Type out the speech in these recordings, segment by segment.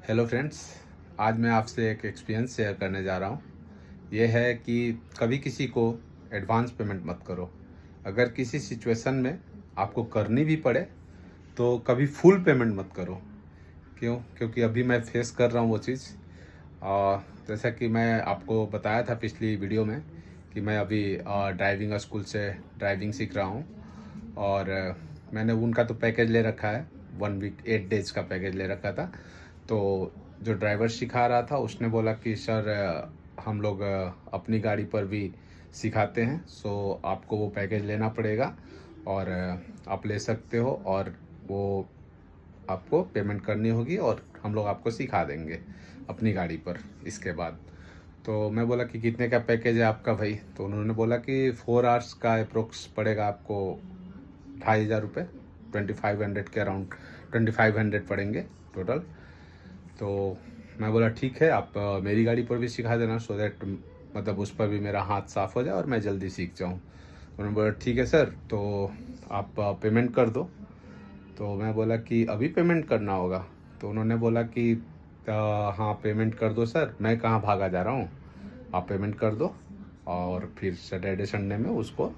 Hello friends, आज मैं आपसे एक एक्सपीरियंस शेयर करने जा रहा हूँ। ये है कि कभी किसी को एडवांस पेमेंट मत करो। अगर किसी सिचुएशन में आपको करनी भी पड़े तो कभी फुल पेमेंट मत करो। क्यों? क्योंकि अभी मैं फेस कर रहा हूँ वो चीज़। जैसा कि मैं आपको बताया था पिछली वीडियो में कि मैं अभी ड्राइविंग स्कूल से ड्राइविंग सीख रहा हूँ। और मैंने उनका तो पैकेज ले रखा है, 1 वीक 8 डेज़ का पैकेज ले रखा था। तो जो ड्राइवर सिखा रहा था उसने बोला कि सर हम लोग अपनी गाड़ी पर भी सिखाते हैं, सो आपको वो पैकेज लेना पड़ेगा और आप ले सकते हो और वो आपको पेमेंट करनी होगी और हम लोग आपको सिखा देंगे अपनी गाड़ी पर इसके बाद। तो मैं बोला कि कितने का पैकेज है आपका भाई? तो उन्होंने बोला कि 4 आवर्स का अप्रोक्स पड़ेगा आपको 2,500 रुपये, 2500 के अराउंड 2500 पड़ेंगे टोटल। तो मैं बोला ठीक है, आप मेरी गाड़ी पर भी सिखा देना, सो दैट मतलब उस पर भी मेरा हाथ साफ़ हो जाए और मैं जल्दी सीख जाऊँ। तो उन्होंने बोला ठीक है सर, तो आप पेमेंट कर दो। तो मैं बोला कि अभी पेमेंट करना होगा? तो उन्होंने बोला कि हाँ पेमेंट कर दो सर, मैं कहाँ भागा जा रहा हूँ, आप पेमेंट कर दो और फिर सैटरडे संडे में उसको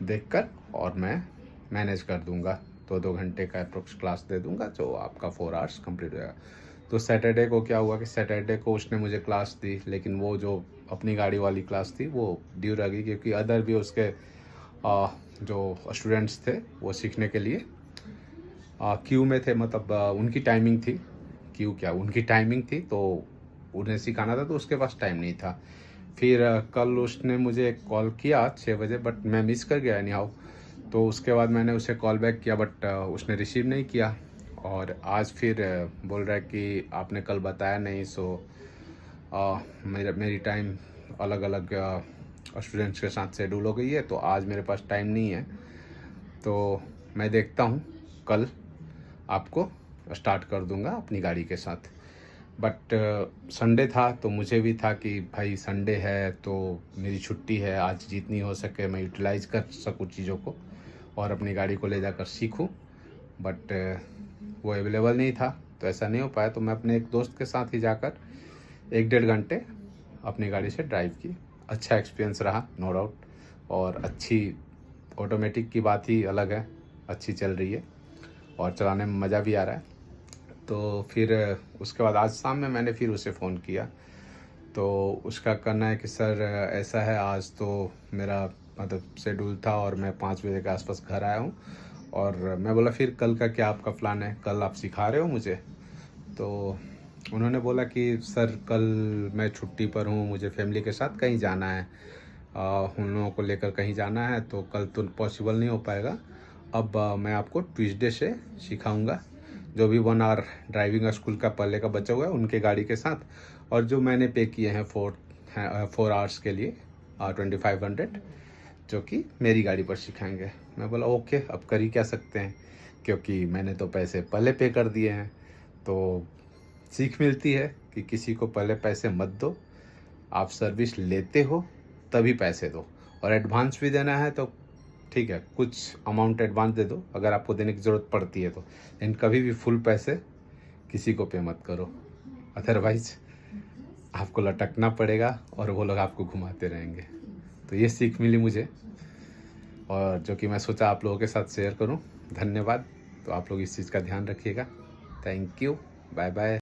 देखकर और मैं मैनेज कर दूंगा। तो 2 घंटे का अप्रोक्स क्लास दे दूंगा जो आपका 4 आवर्स कंप्लीट हो जाएगा। तो सैटरडे को क्या हुआ कि सैटरडे को उसने मुझे क्लास दी, लेकिन वो जो अपनी गाड़ी वाली क्लास थी वो ड्यू रह गई, क्योंकि अदर भी उसके जो स्टूडेंट्स थे वो सीखने के लिए क्यू में थे। मतलब उनकी टाइमिंग थी, क्यू क्या उनकी टाइमिंग थी, तो उन्हें सिखाना था तो उसके पास टाइम नहीं था। फिर कल उसने मुझे कॉल किया 6 बजे, बट मैं मिस कर गया एनी हाउ। तो उसके बाद मैंने उसे कॉल बैक किया, बट उसने रिसीव नहीं किया। और आज फिर बोल रहा है कि आपने कल बताया नहीं, सो मेरी टाइम अलग अलग स्टूडेंट्स के साथ शेड्यूल हो गई है, तो आज मेरे पास टाइम नहीं है। तो मैं देखता हूँ, कल आपको स्टार्ट कर दूंगा अपनी गाड़ी के साथ। बट संडे था तो मुझे भी था कि भाई संडे है तो मेरी छुट्टी है, आज जितनी हो सके मैं यूटिलाइज़ कर सकूँ चीज़ों को और अपनी गाड़ी को ले जाकर सीखूँ। बट वो अवेलेबल नहीं था, तो ऐसा नहीं हो पाया। तो मैं अपने एक दोस्त के साथ ही जाकर 1 डेढ़ घंटे अपनी गाड़ी से ड्राइव की। अच्छा एक्सपीरियंस रहा, नो डाउट। और अच्छी ऑटोमेटिक की बात ही अलग है, अच्छी चल रही है और चलाने में मज़ा भी आ रहा है। तो फिर उसके बाद आज शाम में मैंने फिर उसे फ़ोन किया, तो उसका कहना है कि सर ऐसा है, आज तो मेरा मतलब शेड्यूल था और मैं 5 बजे के आसपास घर आया हूँ। और मैं बोला फिर कल का क्या आपका प्लान है, कल आप सिखा रहे हो मुझे? तो उन्होंने बोला कि सर कल मैं छुट्टी पर हूँ, मुझे फैमिली के साथ कहीं जाना है, उन लोगों को लेकर कहीं जाना है, तो कल तो पॉसिबल नहीं हो पाएगा। अब मैं आपको ट्यूसडे से सिखाऊंगा, जो भी 1 आवर ड्राइविंग स्कूल का पहले का बचा हुआ है उनके गाड़ी के साथ, और जो मैंने पे किए हैं 4 आवर्स के लिए 2500, जो कि मेरी गाड़ी पर सिखाएंगे। मैं बोला ओके, अब कर ही क्या सकते हैं, क्योंकि मैंने तो पैसे पहले पे कर दिए हैं। तो सीख मिलती है कि किसी को पहले पैसे मत दो, आप सर्विस लेते हो तभी पैसे दो। और एडवांस भी देना है तो ठीक है, कुछ अमाउंट एडवांस दे दो अगर आपको देने की ज़रूरत पड़ती है तो, लेकिन कभी भी फुल पैसे किसी को पे मत करो, अदरवाइज आपको लटकना पड़ेगा और वो लोग आपको घुमाते रहेंगे। तो ये सीख मिली मुझे, और जो कि मैं सोचा आप लोगों के साथ शेयर करूं। धन्यवाद। तो आप लोग इस चीज़ का ध्यान रखिएगा। Thank you, bye bye.